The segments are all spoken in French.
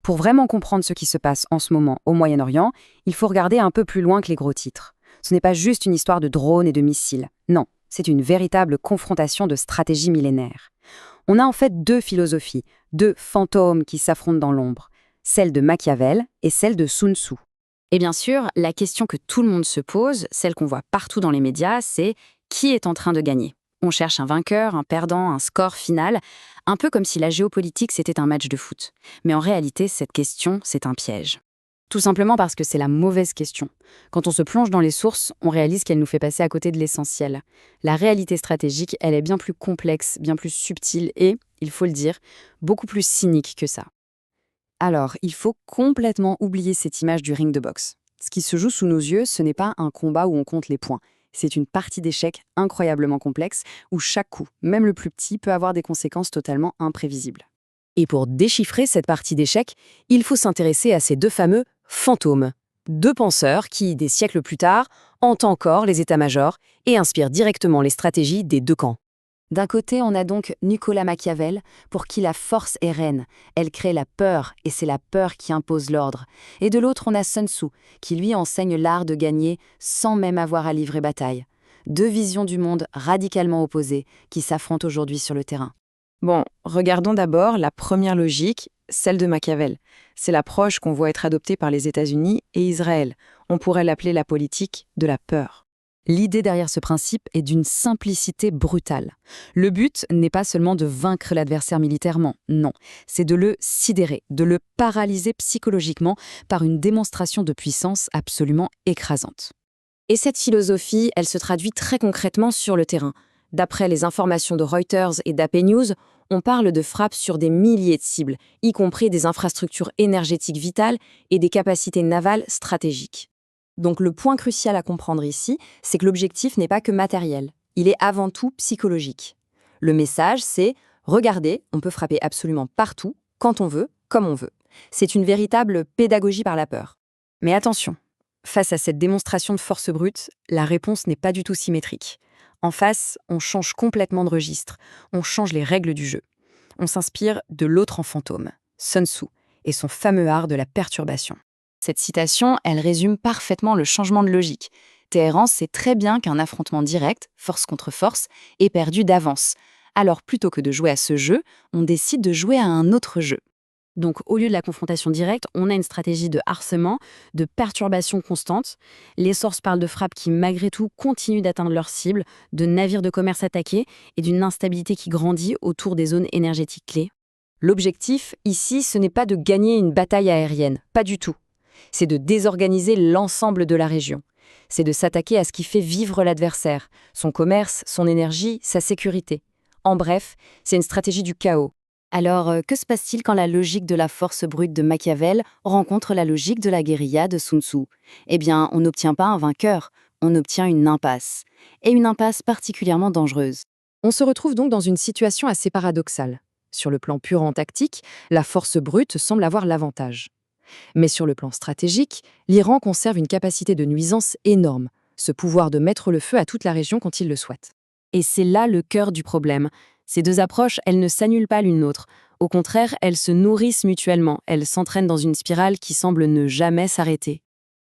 Pour vraiment comprendre ce qui se passe en ce moment au Moyen-Orient, il faut regarder un peu plus loin que les gros titres. Ce n'est pas juste une histoire de drones et de missiles. Non, c'est une véritable confrontation de stratégies millénaires. On a en fait deux philosophies, deux fantômes qui s'affrontent dans l'ombre, celle de Machiavel et celle de Sun Tzu. Et bien sûr, la question que tout le monde se pose, celle qu'on voit partout dans les médias, c'est qui est en train de gagner? On cherche un vainqueur, un perdant, un score final, un peu comme si la géopolitique c'était un match de foot. Mais en réalité, cette question, c'est un piège. Tout simplement parce que c'est la mauvaise question. Quand on se plonge dans les sources, on réalise qu'elle nous fait passer à côté de l'essentiel. La réalité stratégique, elle est bien plus complexe, bien plus subtile et, il faut le dire, beaucoup plus cynique que ça. Alors, il faut complètement oublier cette image du ring de boxe. Ce qui se joue sous nos yeux, ce n'est pas un combat où on compte les points. C'est une partie d'échecs incroyablement complexe où chaque coup, même le plus petit, peut avoir des conséquences totalement imprévisibles. Et pour déchiffrer cette partie d'échecs, il faut s'intéresser à ces deux fameux fantômes. Deux penseurs qui, des siècles plus tard, hantent encore les états-majors et inspirent directement les stratégies des deux camps. D'un côté, on a donc Nicolas Machiavel, pour qui la force est reine. Elle crée la peur, et c'est la peur qui impose l'ordre. Et de l'autre, on a Sun Tzu, qui lui enseigne l'art de gagner sans même avoir à livrer bataille. Deux visions du monde radicalement opposées qui s'affrontent aujourd'hui sur le terrain. Bon, regardons d'abord la première logique, celle de Machiavel. C'est l'approche qu'on voit être adoptée par les États-Unis et Israël. On pourrait l'appeler la politique de la peur. L'idée derrière ce principe est d'une simplicité brutale. Le but n'est pas seulement de vaincre l'adversaire militairement, non, c'est de le sidérer, de le paralyser psychologiquement par une démonstration de puissance absolument écrasante. Et cette philosophie, elle se traduit très concrètement sur le terrain. D'après les informations de Reuters et d'AP News, on parle de frappes sur des milliers de cibles, y compris des infrastructures énergétiques vitales et des capacités navales stratégiques. Donc le point crucial à comprendre ici, c'est que l'objectif n'est pas que matériel, il est avant tout psychologique. Le message, c'est « Regardez, on peut frapper absolument partout, quand on veut, comme on veut ». C'est une véritable pédagogie par la peur. Mais attention, face à cette démonstration de force brute, la réponse n'est pas du tout symétrique. En face, on change complètement de registre, on change les règles du jeu. On s'inspire de l'autre en fantôme, Sun Tzu, et son fameux art de la perturbation. Cette citation, elle résume parfaitement le changement de logique. Téhéran sait très bien qu'un affrontement direct, force contre force, est perdu d'avance. Alors plutôt que de jouer à ce jeu, on décide de jouer à un autre jeu. Donc au lieu de la confrontation directe, on a une stratégie de harcèlement, de perturbation constante. Les sources parlent de frappes qui, malgré tout, continuent d'atteindre leur cible, de navires de commerce attaqués et d'une instabilité qui grandit autour des zones énergétiques clés. L'objectif, ici, ce n'est pas de gagner une bataille aérienne, pas du tout. C'est de désorganiser l'ensemble de la région. C'est de s'attaquer à ce qui fait vivre l'adversaire, son commerce, son énergie, sa sécurité. En bref, c'est une stratégie du chaos. Alors, que se passe-t-il quand la logique de la force brute de Machiavel rencontre la logique de la guérilla de Sun Tzu? Eh bien, on n'obtient pas un vainqueur, on obtient une impasse. Et une impasse particulièrement dangereuse. On se retrouve donc dans une situation assez paradoxale. Sur le plan purement tactique, la force brute semble avoir l'avantage. Mais sur le plan stratégique, l'Iran conserve une capacité de nuisance énorme, ce pouvoir de mettre le feu à toute la région quand il le souhaite. Et c'est là le cœur du problème. Ces deux approches, elles ne s'annulent pas l'une l'autre. Au contraire, elles se nourrissent mutuellement, elles s'entraînent dans une spirale qui semble ne jamais s'arrêter.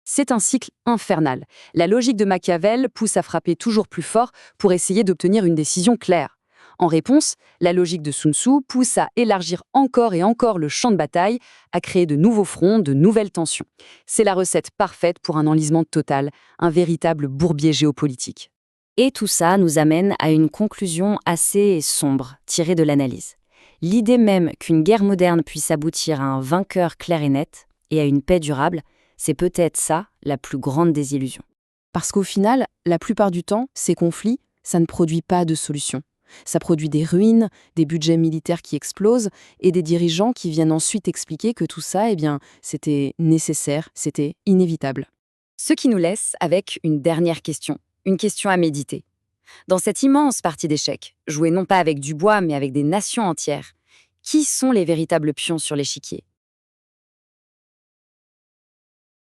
C'est un cycle infernal. La logique de Machiavel pousse à frapper toujours plus fort pour essayer d'obtenir une décision claire. En réponse, la logique de Sun Tzu pousse à élargir encore et encore le champ de bataille, à créer de nouveaux fronts, de nouvelles tensions. C'est la recette parfaite pour un enlisement total, un véritable bourbier géopolitique. Et tout ça nous amène à une conclusion assez sombre, tirée de l'analyse. L'idée même qu'une guerre moderne puisse aboutir à un vainqueur clair et net, et à une paix durable, c'est peut-être ça la plus grande des illusions. Parce qu'au final, la plupart du temps, ces conflits, ça ne produit pas de solution. Ça produit des ruines, des budgets militaires qui explosent et des dirigeants qui viennent ensuite expliquer que tout ça, c'était nécessaire, c'était inévitable. Ce qui nous laisse avec une dernière question, une question à méditer. Dans cette immense partie d'échecs, jouée non pas avec du bois mais avec des nations entières, qui sont les véritables pions sur l'échiquier?